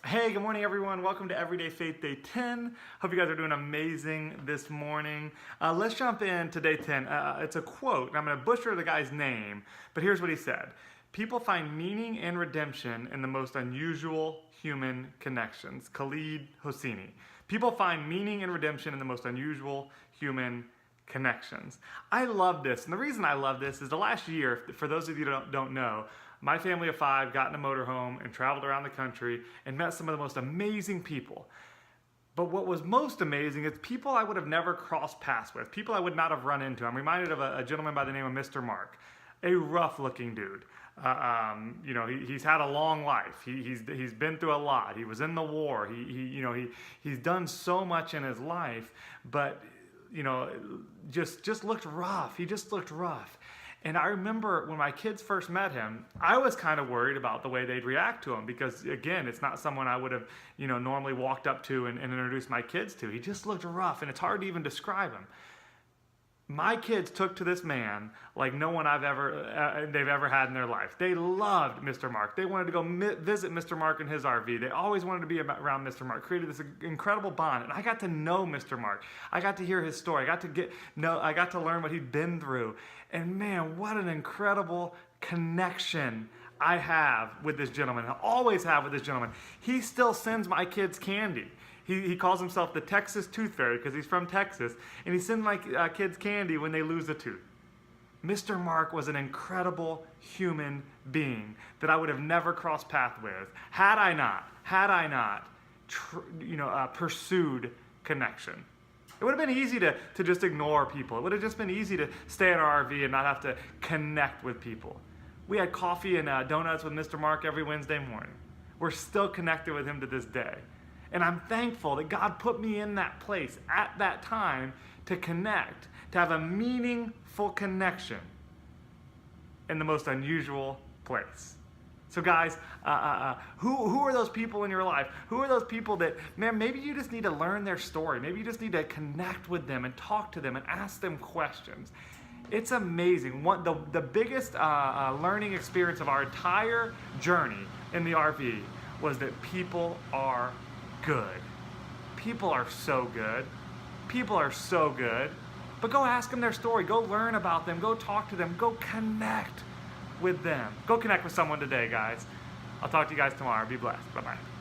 Hey, good morning everyone. Welcome to Everyday Faith Day 10. Hope you guys are doing amazing this morning. Let's jump into day 10. It's a quote, and I'm going to butcher the guy's name, but here's what he said. People find meaning and redemption in the most unusual human connections. Khalid Hosseini. People find meaning and redemption in the most unusual human connections. I love this, and the reason I love this is the last year, for those of you that don't know, my family of 5 got in a motorhome and traveled around the country and met some of the most amazing people. But what was most amazing is people I would have never crossed paths with, people I would not have run into. I'm reminded of a gentleman by the name of Mr. Mark, a rough-looking dude. He's had a long life. He's been through a lot. He was in the war. He's done so much in his life, but just looked rough. He just looked rough. And I remember when my kids first met him, I was kind of worried about the way they'd react to him because, again, it's not someone I would have, normally walked up to and introduced my kids to. He just looked rough, and it's hard to even describe him. My kids took to this man like no one they've ever had in their life. They loved Mr. Mark. They wanted to go visit Mr. Mark in his RV. They always wanted to be around Mr. Mark. Created this incredible bond, and I got to know Mr. Mark. I got to hear his story. I got to learn what he'd been through. And man, what an incredible connection I have with this gentleman. I always have with this gentleman. He still sends my kids candy. He calls himself the Texas Tooth Fairy because he's from Texas, and he sends my kids candy when they lose a tooth. Mr. Mark was an incredible human being that I would have never crossed paths with had I not pursued connection. It would have been easy to just ignore people. It would have just been easy to stay in our RV and not have to connect with people. We had coffee and donuts with Mr. Mark every Wednesday morning. We're still connected with him to this day. And I'm thankful that God put me in that place at that time to connect, to have a meaningful connection in the most unusual place. So guys, who are those people in your life? Who are those people that, man, maybe you just need to learn their story. Maybe you just need to connect with them and talk to them and ask them questions. It's amazing. The biggest learning experience of our entire journey in the RV was that people are good. People are so good. People are so good. But go ask them their story. Go learn about them. Go talk to them. Go connect with them. Go connect with someone today, guys. I'll talk to you guys tomorrow. Be blessed. Bye-bye.